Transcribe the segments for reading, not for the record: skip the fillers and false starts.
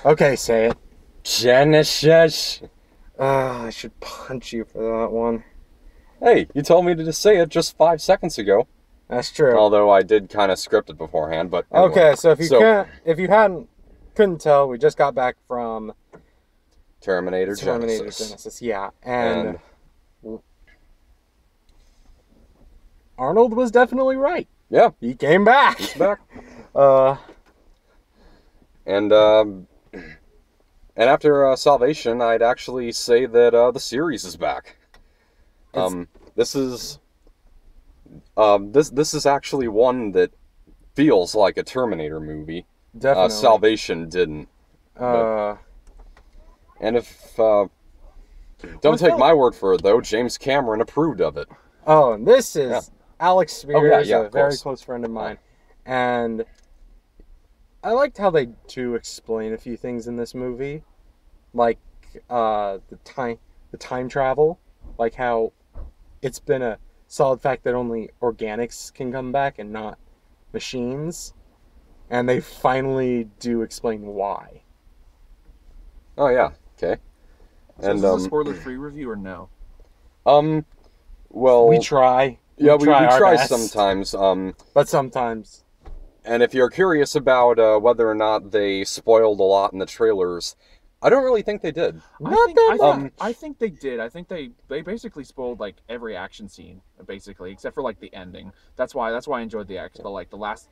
Okay, say it. Genisys. I should punch you for that one. Hey, you told me to just say it just 5 seconds ago. That's true. Although I did kind of script it beforehand, but anyway. Okay, so if you couldn't tell, we just got back from Terminator Terminator Genisys. Genisys, yeah, and Arnold was definitely right. Yeah, He came back. he's back. Uh, And after Salvation, I'd actually say that the series is back. This is actually one that feels like a Terminator movie. definitely. Salvation didn't. And if don't take my word for it though, James Cameron approved of it. Oh, and this is Alex Speirs, yeah, a very close friend of mine, and I liked how they do explain a few things in this movie, like the time travel, like how it's been a solid fact that only organics can come back and not machines, and they finally do explain why. Oh yeah, okay. So is this a spoiler-free review or no? Well, We try. Yeah, we our try best, sometimes. but sometimes. And if you're curious about whether or not they spoiled a lot in the trailers, I don't really think they did. I think they did. I think they basically spoiled like every action scene, basically, except for like the ending. That's why I enjoyed the action. But like the last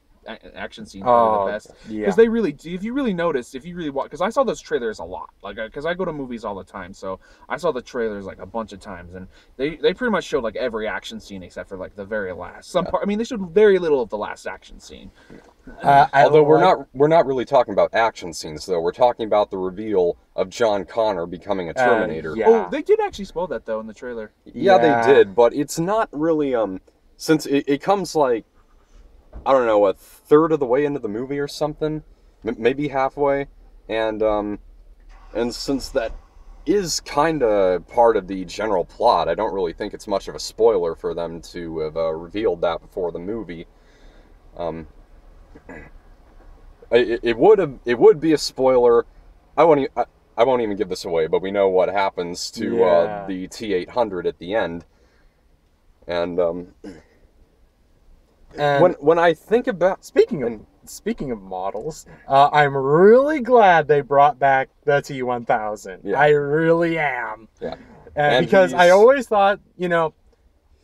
action scene are the best because they really, if you really notice, if you really watch, because I saw those trailers a lot, like because I go to movies all the time, so I saw the trailers like a bunch of times, and they pretty much showed like every action scene except for like the very last. I mean, they showed very little of the last action scene. Although we're not really talking about action scenes though. We're talking about the reveal of John Connor becoming a Terminator. Oh, they did actually spoil that though in the trailer. Yeah, they did, but it's not really since it comes like, I don't know, a third of the way into the movie or something, maybe halfway, and since that is kind of part of the general plot, I don't really think it's much of a spoiler for them to have revealed that before the movie. It would be a spoiler. I won't even give this away, but we know what happens to the T-800 at the end, and when I think about speaking of models, I'm really glad they brought back the T-1000. Yeah. I really am. Yeah. And because I always thought,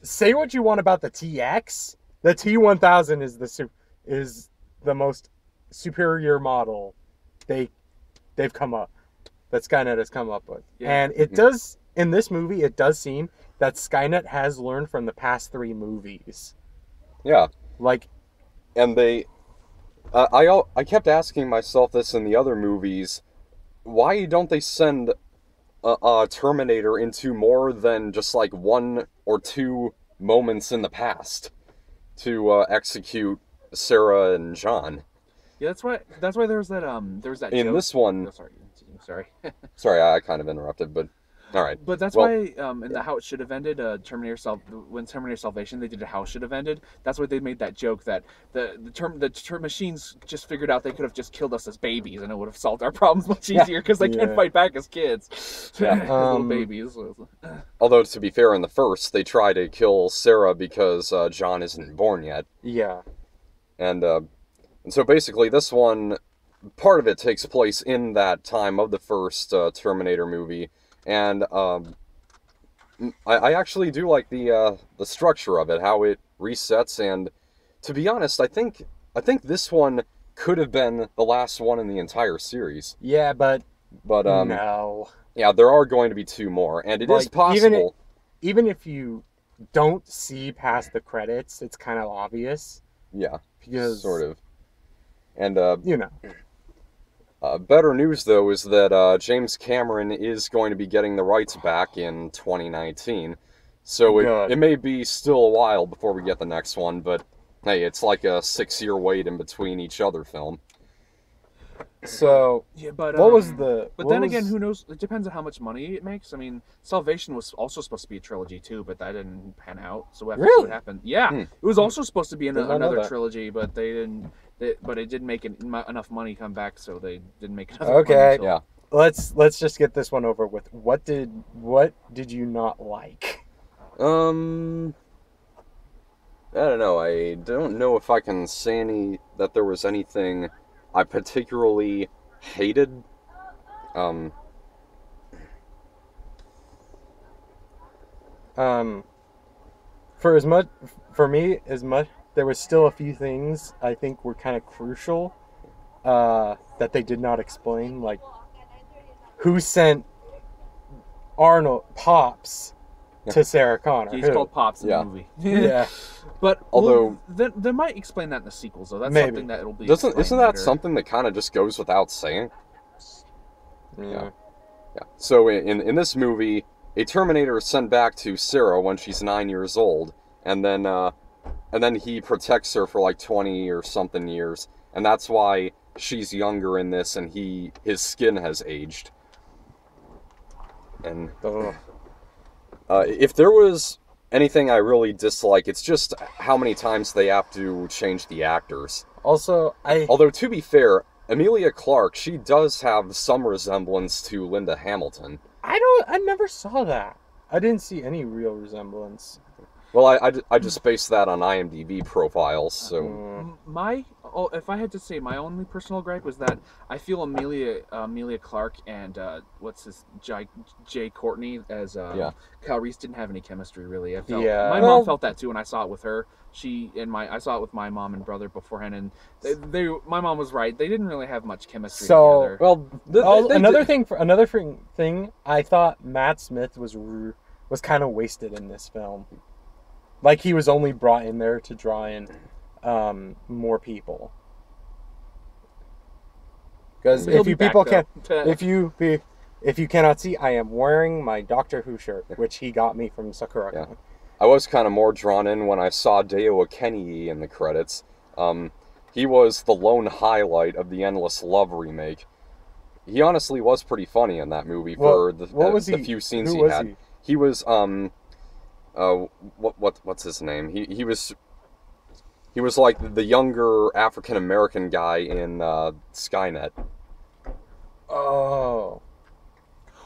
say what you want about the TX, the T-1000 is the most superior model they've come up that Skynet has come up with. Yeah. And it does, in this movie, it does seem that Skynet has learned from the past 3 movies. Yeah. Like, and I kept asking myself this in the other movies, why don't they send a Terminator into more than just like 1 or 2 moments in the past to execute Sarah and John? Yeah, that's why there was that in joke. This one. Oh, sorry. Sorry, I kind of interrupted, but all right. But that's why in the How It Should Have Ended, when Terminator Salvation, they did a How It Should Have Ended. That's why they made that joke that the machines just figured out they could have just killed us as babies and it would have solved our problems much easier because they can't fight back as kids. As little babies. Although to be fair, in the first they try to kill Sarah because John isn't born yet. Yeah. And so basically this one, part of it takes place in that time of the first Terminator movie. And I actually do like the structure of it, how it resets, and to be honest, I think this one could have been the last one in the entire series. Yeah, but no. Yeah, there are going to be 2 more, and it is possible. Even if you don't see past the credits, it's kind of obvious. Yeah, because sort of. And better news, though, is that James Cameron is going to be getting the rights back in 2019. So it may be still a while before we get the next one, but hey, it's like a 6-year wait in between each other film. So, yeah, but then again, who knows? It depends on how much money it makes. I mean, Salvation was also supposed to be a trilogy too, but that didn't pan out. So we'll have to see what happened. Yeah, it was also supposed to be another trilogy, but they didn't. but it didn't make enough money come back, so they didn't make enough Okay. money. Yeah. Let's just get this one over with. What did you not like? I don't know. I don't know if I can say that there was anything I particularly hated. For me, there was still a few things I think were kind of crucial that they did not explain, like who sent Pops to Sarah Connor. He's called Pops in the movie. Yeah. But although they might explain that in the sequels, though. That's maybe. Something that it'll be. Isn't that later. something that kind of just goes without saying? Yeah. So in this movie, a Terminator is sent back to Sarah when she's 9 years old, and then he protects her for like 20 or something years, and that's why she's younger in this, and his skin has aged. And if there was anything I really dislike, it's just how many times they have to change the actors. Also, although to be fair, Emilia Clarke, she does have some resemblance to Linda Hamilton. I never saw that. I didn't see any real resemblance. Well, I just based that on IMDb profiles, so... If I had to say, my only personal gripe was that I feel Emilia Clarke and, Jai Courtney as Kyle Reese didn't have any chemistry, really. My mom felt that, too, when I saw it with her. I saw it with my mom and brother beforehand, and my mom was right. They didn't really have much chemistry together. Well, another thing, I thought Matt Smith was kind of wasted in this film. Like, he was only brought in there to draw in more people. Because if you cannot see, I am wearing my Doctor Who shirt, which he got me from Sakura. Yeah. I was kind of more drawn in when I saw Deo Akenyi in the credits. He was the lone highlight of the Endless Love remake. He honestly was pretty funny in that movie for the few scenes he had. He was what's his name? He was like the younger African American guy in Skynet. Oh.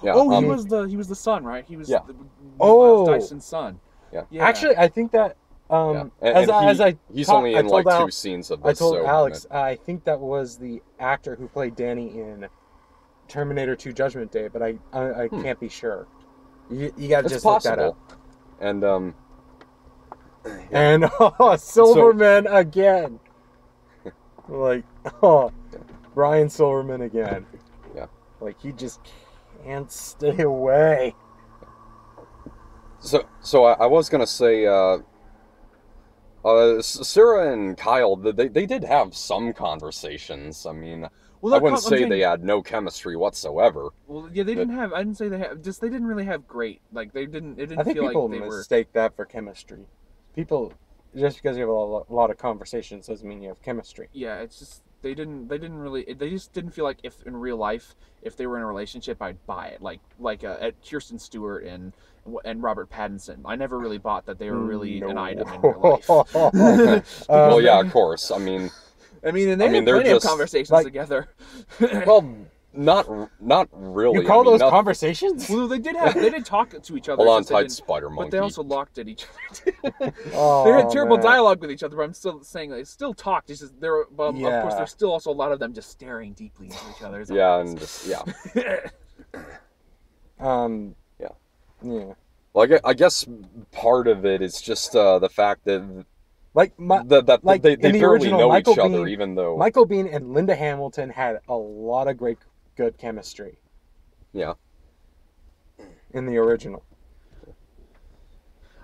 Yeah. Oh, he was the son, right? He was Miles Dyson's son. Yeah. Actually, I think that he's only in like 2 scenes of this. I told Alex, I think that was the actor who played Danny in Terminator 2 Judgment Day, but I can't be sure. You gotta just look that up. And Silverman again. Like, Brian Silverman again. Yeah. Like, he just can't stay away. So I was gonna say, Sarah and Kyle, they did have some conversations. I mean, I wouldn't say they had no chemistry whatsoever. Well, yeah, they didn't have. I didn't say they had. Just they didn't really have great. Like they didn't. It didn't I think feel people like they mistake that for chemistry. People, just because you have a lot of conversations doesn't mean you have chemistry. Yeah, it's just they just didn't feel like if in real life if they were in a relationship I'd buy it. Like at Kirsten Stewart and Robert Pattinson. I never really bought that they were really an item in real life. Well, yeah, of course. I mean, and they had plenty of conversations together. Well, not really. You call those conversations? Well, they did talk to each other. Hold on tight, Spider Monkey. But they also looked at each other. They had terrible dialogue with each other, but I'm still saying they still talked. It's just of course, there's still also a lot of them just staring deeply into each other. Yeah. Well, I guess part of it is just the fact that they barely know each other, even though Michael Biehn and Linda Hamilton had a lot of good chemistry. Yeah. In the original.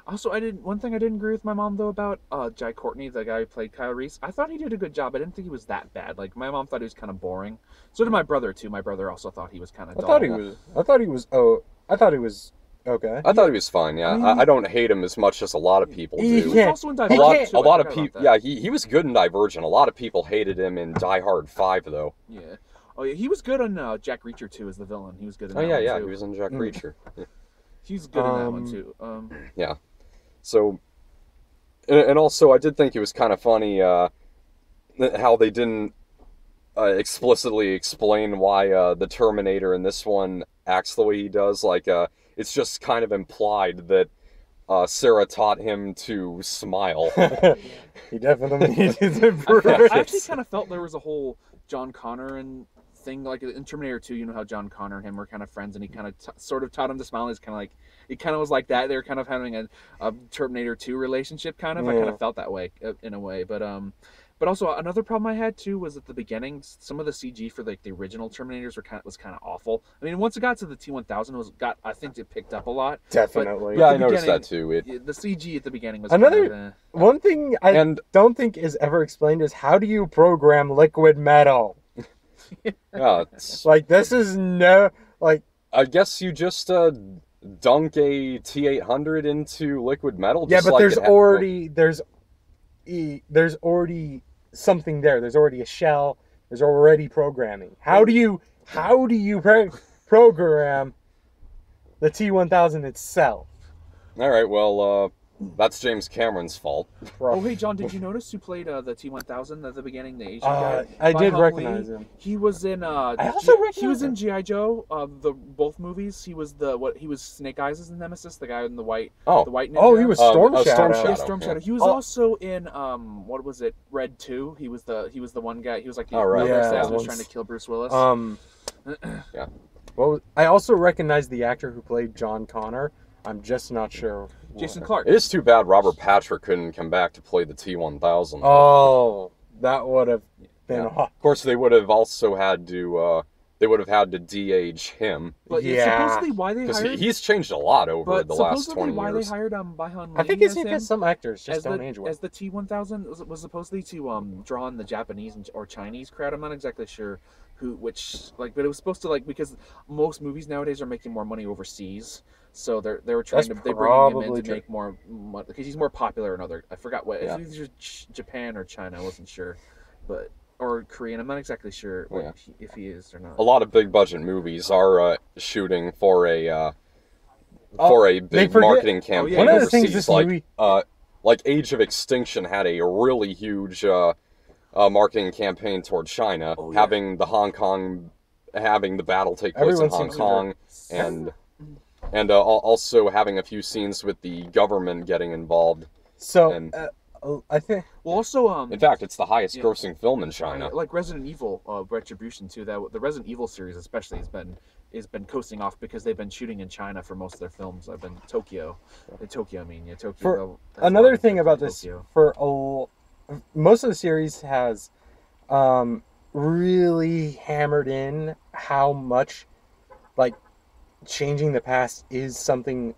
Also, one thing I didn't agree with my mom though about Jai Courtney, the guy who played Kyle Reese. I thought he did a good job. I didn't think he was that bad. Like my mom thought he was kind of boring. So did my brother too. My brother also thought he was kind of. I thought he was okay. I thought he was fine. Yeah, I don't hate him as much as a lot of people do. He was also in Divergent. A lot of people. Yeah, he was good in Divergent. A lot of people hated him in Die Hard 5 though. Yeah. Oh yeah, he was good on Jack Reacher too as the villain. He was good in that one too. He was in Jack Reacher. He's good in that one too. Yeah. So, and also I did think it was kind of funny. how they didn't explicitly explain why the Terminator in this one acts the way he does. Like, it's just kind of implied that Sarah taught him to smile. He definitely needed to improve. I actually kind of felt there was a whole John Connor and thing, like in Terminator 2, you know how John Connor and him were kind of friends, and he kind of sort of taught him to smile. It's kind of like, it kind of was like that. They were kind of having a Terminator 2 relationship, kind of. Yeah. I kind of felt that way in a way, but also another problem I had too was at the beginning, some of the CG for like the original Terminators was kind of awful. I mean, once it got to the T-1000, I think it picked up a lot. Definitely. Yeah, I noticed that too. The CG at the beginning was one thing I don't think is ever explained is how do you program liquid metal? Yeah, like this is no like. I guess you just dunk a T-800 into liquid metal. Yeah, but like there's already something there. There's already a shell. There's already programming. How do you program the T-1000 itself? All right, well, that's James Cameron's fault. Oh, hey, John, did you notice who played the T-1000 at the beginning, the Asian guy? I did recognize him. He was in. He was in G.I. Joe. Both movies. He was He was Snake Eyes' nemesis, the guy in the white. Oh, the white ninja. Oh, he was Storm Shadow. Yeah, Storm Shadow. He was also in what was it? Red 2. He was the one guy. He was like the assassin who was trying to kill Bruce Willis. Yeah. Well, I also recognize the actor who played John Connor. I'm just not sure. Jason Clarke. It is too bad Robert Patrick couldn't come back to play the T-1000. Oh, that would have been. Yeah. Of course, they would have also had to. They would have had to de-age him. But supposedly why they hired. He's changed a lot over the last 20 years. Why they hired Baihan Lee I think it's because some actors just don't age well. As the T-1000 was supposedly to draw on the Japanese or Chinese crowd. I'm not exactly sure but it was supposed to because most movies nowadays are making more money overseas. So they were trying they bring him in to make more money because he's more popular in other. I forgot what if either Japan or China. I wasn't sure, or Korean. I'm not exactly sure if he is or not. A lot of big budget movies are shooting for a big marketing campaign One of the overseas. Things this movie... like Age of Extinction had a really huge marketing campaign toward China, having the battle take place in Hong Kong, and also having a few scenes with the government getting involved. So, I think... Well, also... in fact, it's the highest grossing film in China. Like Resident Evil Retribution, too. The Resident Evil series especially has been coasting off because they've been shooting in China for most of their films. I've been Tokyo. Tokyo. Another thing about this, most of the series has really hammered in how much, changing the past is something,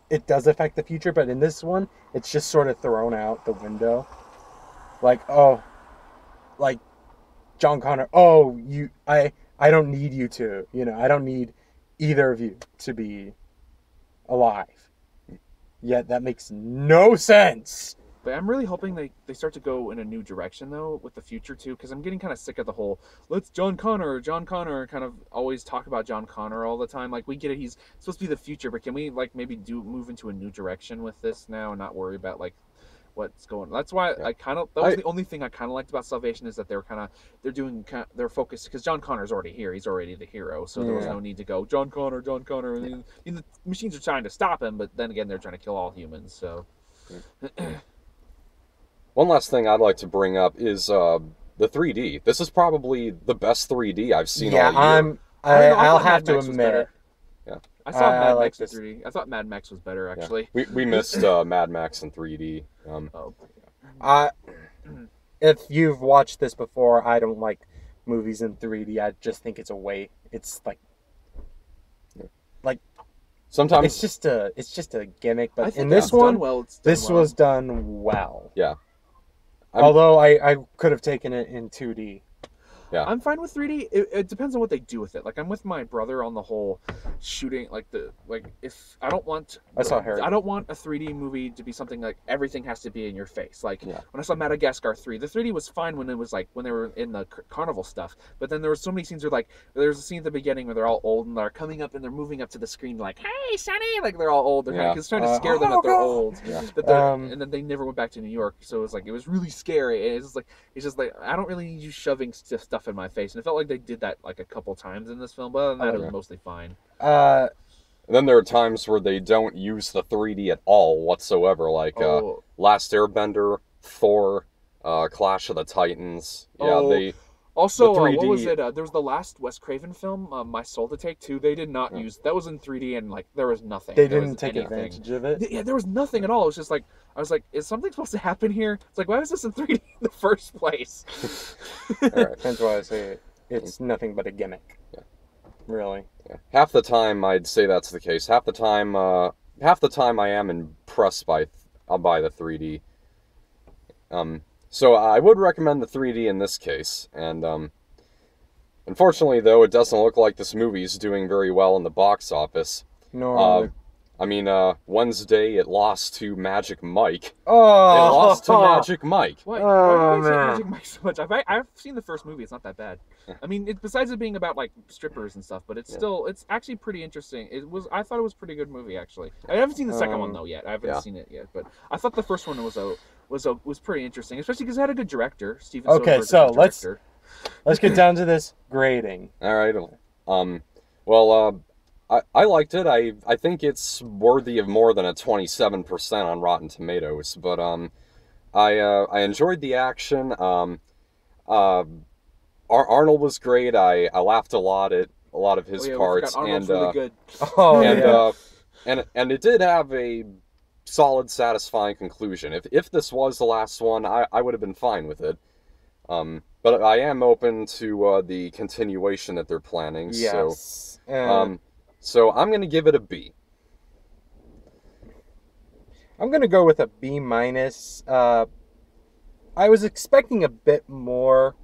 it does affect the future, but in this one, it's just sort of thrown out the window. John Connor, I don't need you to, I don't need either of you to be alive. Yet that makes no sense. But I'm really hoping they start to go in a new direction, though, with the future, too, because I'm getting kind of sick of the whole, let's John Connor, kind of always talk about John Connor all the time. We get it, he's supposed to be the future, but can we, maybe move into a new direction with this now and not worry about, what's going on? That's why that was the only thing I kind of liked about Salvation is that they're focused, because John Connor's already here, he's already the hero, so there was no need to go, John Connor, and the machines are trying to stop him, but then again, they're trying to kill all humans, so... One last thing I'd like to bring up is the 3D. This is probably the best 3D I've seen all year. I'll have to admit. Yeah. I saw Mad Max in 3D. I thought Mad Max was better, actually. Yeah. We missed Mad Max in 3D. If you've watched this before, I don't like movies in 3D. I just think it's a way. It's sometimes it's just a gimmick. But in this one, this was done well. Yeah. Although I could have taken it in 2D. Yeah. I'm fine with 3D. It depends on what they do with it. Like I'm with my brother on the whole shooting. If I don't want, I saw Harry. I don't want a 3D movie to be something like everything has to be in your face. Like Yeah. when I saw Madagascar 3, the 3D was fine when it was like when they were in the carnival stuff. But then there were so many scenes where like there's a scene at the beginning where they're all old and they're coming up and they're moving up to the screen like, "Hey, Sonny!" Like they're all old. They're it's trying to scare them that they're old. Yeah. And then they never went back to New York, so it was really scary. And it's just like I don't really need you shoving stuff in my face, and it felt like they did that like a couple times in this film. But other than that, it was mostly fine. Then there are times where they don't use the 3D at all whatsoever, like Last Airbender, Thor, Clash of the Titans. Yeah, they. Also, the 3D... what was it? There was the last Wes Craven film, My Soul to Take 2. They did not use that. Was in 3D and like there was nothing. They didn't take advantage of it. Yeah, there was nothing at all. It was just like I was like, is something supposed to happen here? It's like, why was this in 3D in the first place? All right, that's why I say it's nothing but a gimmick. Yeah. Really. Yeah. Half the time, I'd say that's the case. Half the time, I am impressed by the 3D. So I would recommend the 3D in this case, and unfortunately, though, it doesn't look like this movie's doing very well in the box office. No. Wednesday it lost to Magic Mike. Oh, it lost to Magic Mike. Why Oh, do you say man. Magic Mike so much? I've seen the first movie. It's not that bad. I mean, besides it being about like strippers and stuff, but it's actually pretty interesting. I thought it was a pretty good movie actually. I haven't seen the second one though yet. I haven't seen it yet, but I thought the first one was pretty interesting, especially because it had a good director, Steven Soderbergh. Okay, so director. let's get down to this grading. All right. I liked it. I think it's worthy of more than a 27% on Rotten Tomatoes. But I enjoyed the action. Arnold was great. I laughed a lot at a lot of his parts, and really good. And it did have a solid, satisfying conclusion. If this was the last one, I would have been fine with it. But I am open to the continuation that they're planning. Yes. So I'm going to give it a B. I'm going to go with a B minus. I was expecting a bit more.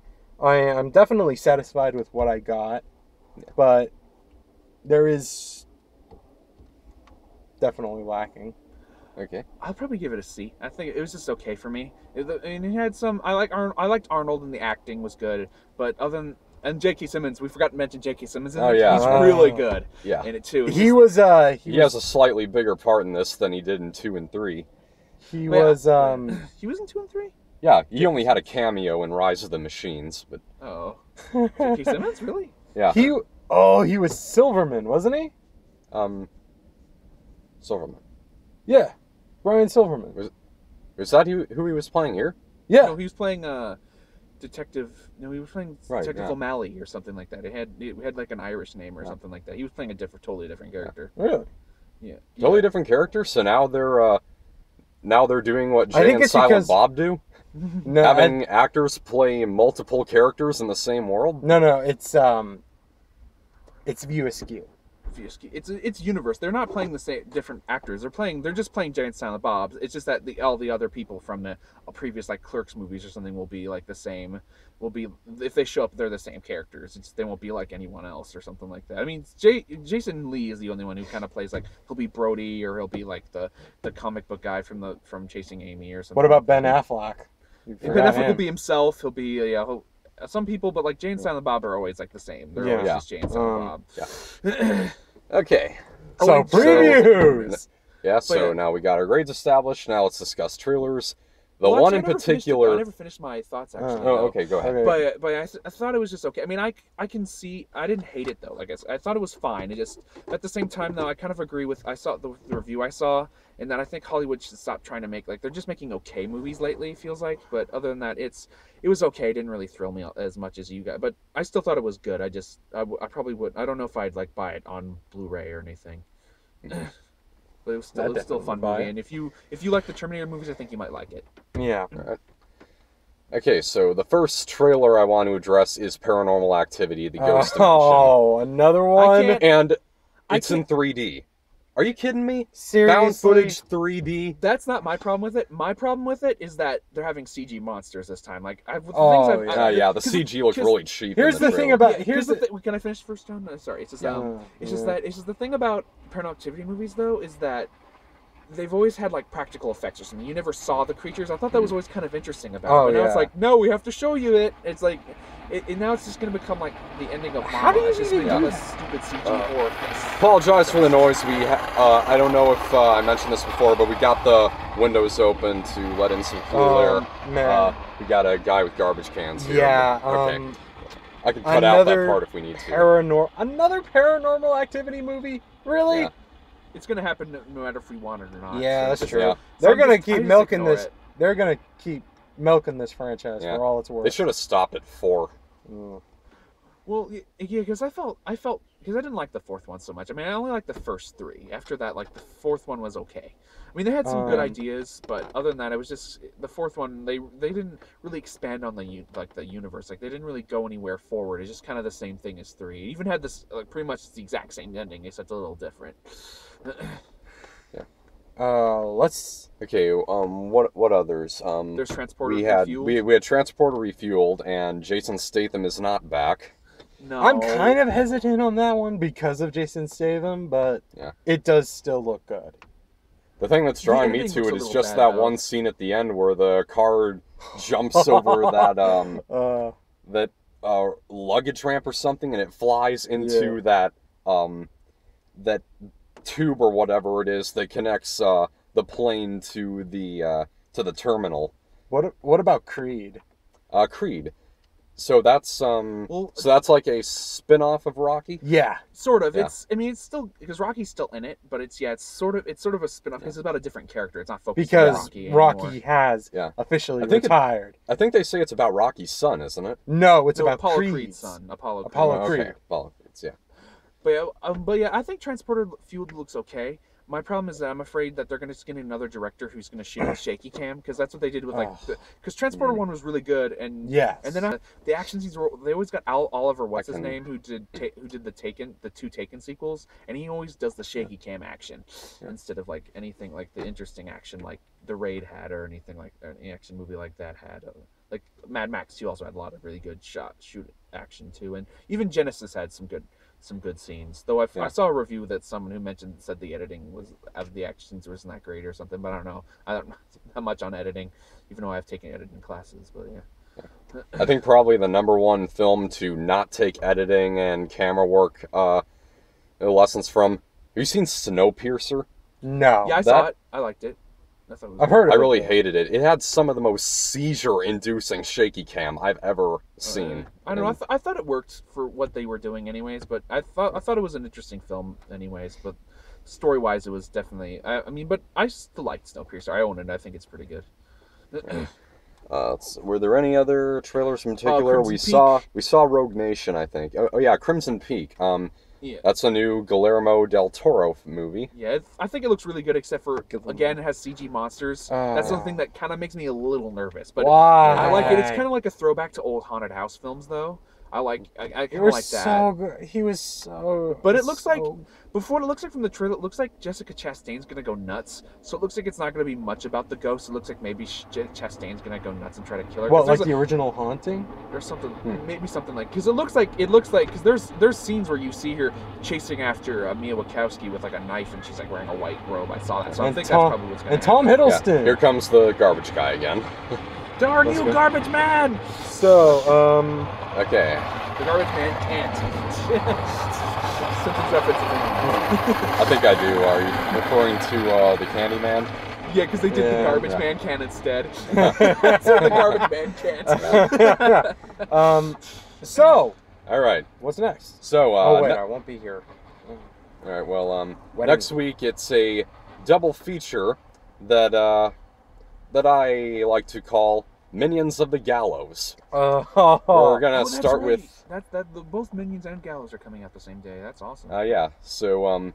I'm definitely satisfied with what I got, but there is definitely lacking. Okay. I'll probably give it a C. I think it was just okay for me. And it had some. I liked Arnold and the acting was good, but and J.K. Simmons, we forgot to mention J.K. Simmons. He's really good in it too. He has a slightly bigger part in this than he did in 2 and 3. He was in 2 and 3. Yeah, he only had a cameo in Rise of the Machines, but J.K. Simmons, really? Yeah. He was Silverman, wasn't he? Silverman. Yeah, Brian Silverman. Was that who he was playing here? Yeah. No, he was playing Detective. No, he was playing Detective O'Malley or something like that. It had like an Irish name or something like that. He was playing a totally different character. Really? Yeah. Totally different character. So now they're doing what Jay and Silent Bob do. No, having actors play multiple characters in the same world. No, it's View Askew. It's universe. They're not playing the same different actors. They're just playing Jay and Silent Bob. It's just that all the other people from the previous like Clerks movies or something will be like the same. If they show up, they're the same characters. They won't be like anyone else or something like that. I mean, Jason Lee is the only one who kind of plays like he'll be Brody or he'll be like the comic book guy from Chasing Amy or something. What about Ben Affleck? Ben Affleck will be himself. He'll be some people, but like Jay and Silent Bob are always like the same. They're always just Jay and Silent Bob. Yeah. Okay. So previews. So now we got our grades established. Now let's discuss trailers. One in particular. I never finished my thoughts actually. Okay, go ahead. But I thought it was just okay. I mean, I can see. I didn't hate it though. I thought it was fine. It just at the same time though, I kind of agree with. I saw the review I saw, and that I think Hollywood should stop trying to make they're just making okay movies lately. Feels like, but other than that, it was okay. It didn't really thrill me as much as you guys, but I still thought it was good. I probably would. I don't know if I'd buy it on Blu-ray or anything. But it was still a fun movie, and if you like the Terminator movies, I think you might like it. Yeah. All right. Okay, so the first trailer I want to address is Paranormal Activity: The Ghost Dimension. Oh, another one. And it's in 3D. Are you kidding me? Seriously? Found footage 3D. That's not my problem with it. My problem with it is that they're having CG monsters this time. Like, yeah, the CG looks really cheap. Here's the thing about can I finish first, John? No, sorry, it's just the thing about Paranormal Activity movies though is that they've always had like practical effects or something. You never saw the creatures. I thought that was always kind of interesting about it. But now it's like, no, we have to show you it. It's like, now it's just going to become like the ending of Mama. How do you it's just even become do a stupid CG horror fest. Apologize for the noise. I don't know if I mentioned this before, but we got the windows open to let in some cool air. Man. We got a guy with garbage cans here. Yeah. Okay. I can cut out that part if we need to. Another Paranormal Activity movie? Really? Yeah. It's going to happen no matter if we want it or not. Yeah, that's true. Yeah. They're going to keep milking this. It. They're going to keep milking this franchise for all it's worth. They should have stopped at 4. Well, yeah, because I felt because I didn't like the fourth one so much. I mean, I only liked the first 3. After that, like the fourth one was okay. I mean, they had some good ideas, but other than that, it was just the fourth one. They didn't really expand on the universe. Like they didn't really go anywhere forward. It's just kind of the same thing as 3. It even had this pretty much the exact same ending, except a little different. Let's. Okay. What others? There's Transporter Refueled. We had Transporter Refueled, and Jason Statham is not back. No. I'm kind of hesitant on that one because of Jason Statham, but it does still look good. The thing that's drawing me to it is just that one scene at the end where the car jumps over that luggage ramp or something, and it flies into that tube or whatever it is that connects the plane to the terminal. What about Creed? Creed. So that's that's like a spin-off of Rocky? Yeah. Sort of. Yeah. It's still because Rocky's still in it, but it's sort of a spin-off because it's about a different character. It's not focused on Rocky anymore. Rocky has officially retired. I think they say it's about Rocky's son, isn't it? No, it's about Apollo Creed's son. Apollo Creed. Creed. Okay. Apollo Creed's, But yeah, I think Transporter Fueled looks okay. My problem is that I'm afraid that they're going to get another director who's going to shoot with shaky cam, because that's what they did with because Transporter 1 was really good, and and then the action scenes they always got Oliver what's his name who did the 2 Taken sequels, and he always does the shaky cam action instead of like anything like the interesting action like The Raid had or anything like any action movie like that had. Like Mad Max 2 also had a lot of really good shoot action too, and even Genisys had some good scenes. Though I saw a review that someone who said the editing was of the actions wasn't that great or something, but I don't know. I don't know that much on editing, even though I've taken editing classes. But I think probably the #1 film to not take editing and camera work lessons from. Have you seen Snowpiercer? No. Yeah, I saw it. I liked it. I've heard of it. I really hated it. It had some of the most seizure-inducing shaky cam I've ever seen. I don't know. I thought it worked for what they were doing, anyways. But I thought it was an interesting film, anyways. But story-wise, it was definitely. I mean, but I still liked Snowpiercer. I own it. I think it's pretty good. Were there any other trailers in particular? We saw Rogue Nation, I think. Oh yeah, Crimson Peak. That's a new Guillermo del Toro movie. Yeah, I think it looks really good, except for, again, it has CG monsters. That's the thing that kind of makes me a little nervous. But I like it. It's kind of like a throwback to old haunted house films, though. I kind of like that. So good. He was so. But it looks like before it looks like from the trailer, it looks like Jessica Chastain's gonna go nuts. So it looks like it's not gonna be much about the ghost. It looks like maybe Chastain's gonna go nuts and try to kill her. What, like the original Haunting? There's something, maybe something like because it looks like because there's scenes where you see her chasing after Mia Wachowski with like a knife and she's like wearing a white robe. I saw that, so I think that's probably what's gonna happen. Tom Hiddleston. Yeah. Here comes the garbage guy again. Darn you, garbage man! So, okay. The garbage man can't. Simpsons reference. I think I do. Are you referring to the Candyman? Yeah, because they did the garbage man can instead. So the garbage man can't. So. All right. What's next? So. I won't be here. All right. Well, next week it's a double feature that I like to call Minions of the Gallows. We're gonna start with both Minions and Gallows are coming out the same day. That's awesome. Yeah. So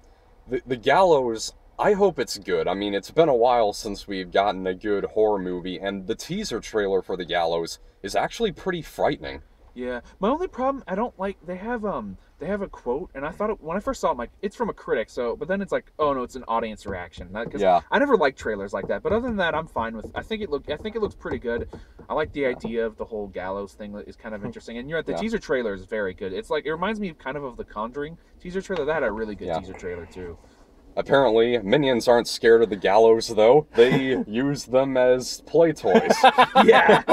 the Gallows. I hope it's good. I mean, it's been a while since we've gotten a good horror movie, and the teaser trailer for the Gallows is actually pretty frightening. Yeah, my only problem, I don't like, they have a quote, and I thought when I first saw it, I'm like, it's from a critic, but then it's like, oh no, it's an audience reaction. Because I never liked trailers like that, but other than that, I'm fine with. I think it looks pretty good. I like the idea of the whole gallows thing that is kind of interesting, and the teaser trailer is very good. It's like, it reminds me kind of the Conjuring teaser trailer. That had a really good teaser trailer too. Apparently, minions aren't scared of the gallows, though. They use them as play toys. Yeah.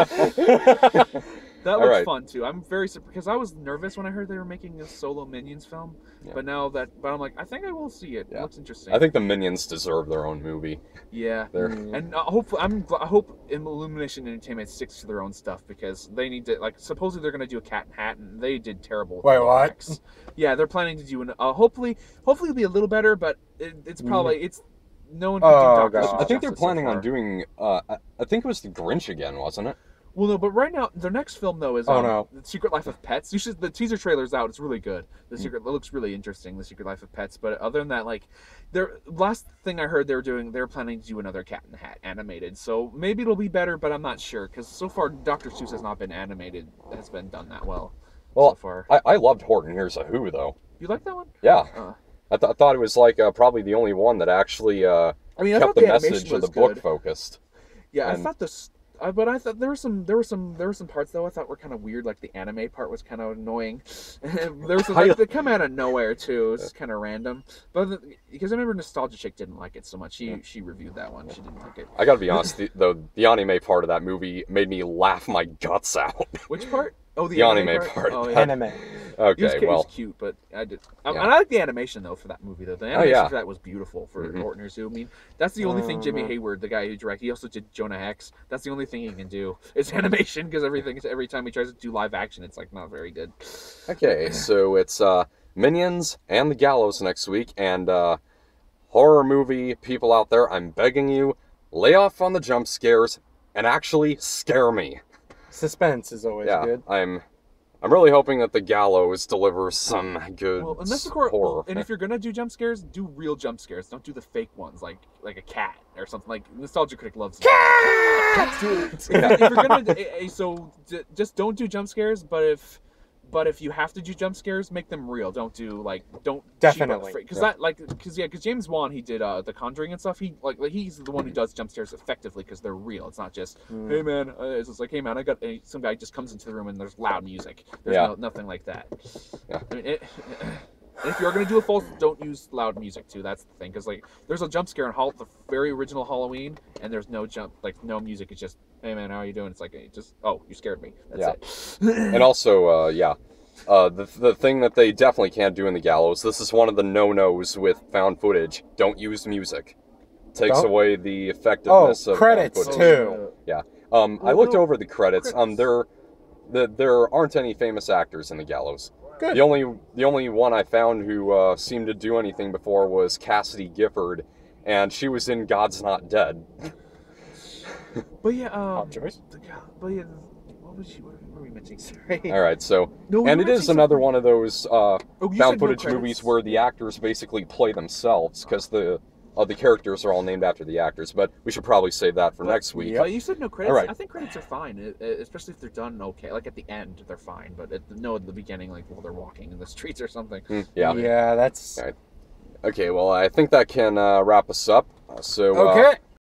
That looks fun too. I'm very because I was nervous when I heard they were making a solo Minions film, but I'm like, I think I will see it. It looks interesting. I think the Minions deserve their own movie. Yeah, and hopefully, I hope Illumination Entertainment sticks to their own stuff because they need to. Like, supposedly they're going to do a Cat in Hat, and they did terrible. Wait, what? Yeah, they're planning to do an. Hopefully it'll be a little better, but it's probably no one can do Doctor Seuss. I think they're planning on doing. I think it was the Grinch again, wasn't it? Well, no, but right now, their next film, though, is The Secret Life of Pets. The teaser trailer's out. It's really good. It looks really interesting, The Secret Life of Pets. But other than that, like, last thing I heard they were planning to do another Cat in the Hat animated. So maybe it'll be better, but I'm not sure. Because so far, Dr. Seuss has not been done that well so far. I loved Horton Hears a Who, though. You like that one? Yeah. I thought it was, like, probably the only one that actually kept the message of the book focused. Yeah, I thought but I thought there were some parts though I thought were kind of weird. Like the anime part was kind of annoying. There was they come out of nowhere too. It was just kind of random. But because I remember Nostalgia Chick didn't like it so much. She reviewed that one. She didn't like it. I gotta be honest, the anime part of that movie made me laugh my guts out. Which part? Oh, the anime part. Oh, yeah. Anime. Okay, it was cute, but I like the animation though for that movie though. The animation for that was beautiful for Horton Hears Who. I mean, that's the only thing Jimmy Hayward, the guy who directed, he also did Jonah Hex. That's the only thing he can do is animation because every time he tries to do live action, it's like not very good. Okay, so it's Minions and the Gallows next week, and horror movie people out there, I'm begging you, lay off on the jump scares and actually scare me. Suspense is always good. I'm really hoping that the Gallows delivers some good horror. And if you're gonna do jump scares, do real jump scares. Don't do the fake ones like a cat or something. Like Nostalgia Critic loves cats. If you're gonna, just don't do jump scares. But if you have to do jump scares, make them real. Don't definitely because James Wan, he did The Conjuring and stuff. He's the one who does jump scares effectively because they're real. It's not just hey man, it's just like hey man, some guy just comes into the room and there's loud music. There's nothing like that. Yeah. I mean, if you're gonna do a false, don't use loud music too. That's the thing because like there's a jump scare in the very original Halloween and there's no no music. It's just hey man, how are you doing? It's like you scared me. That's it. And also the thing that they definitely can't do in the Gallows, this is one of the no-nos with found footage. Don't use music. Takes away the effectiveness of credits found too. Yeah. I looked over the credits. There aren't any famous actors in the Gallows. Good. The only one I found who seemed to do anything before was Cassidy Gifford, and she was in God's Not Dead. But yeah, choice. But yeah, what were we mentioning? Sorry. All right, so and it is another one of those found footage movies where the actors basically play themselves because the characters are all named after the actors. But we should probably save that for next week. But you said no credits. All right. I think credits are fine, especially if they're done okay. Like at the end, they're fine, but at the beginning, like while they're walking in the streets or something. Yeah, that's all right. Okay. Well, I think that can wrap us up. So okay.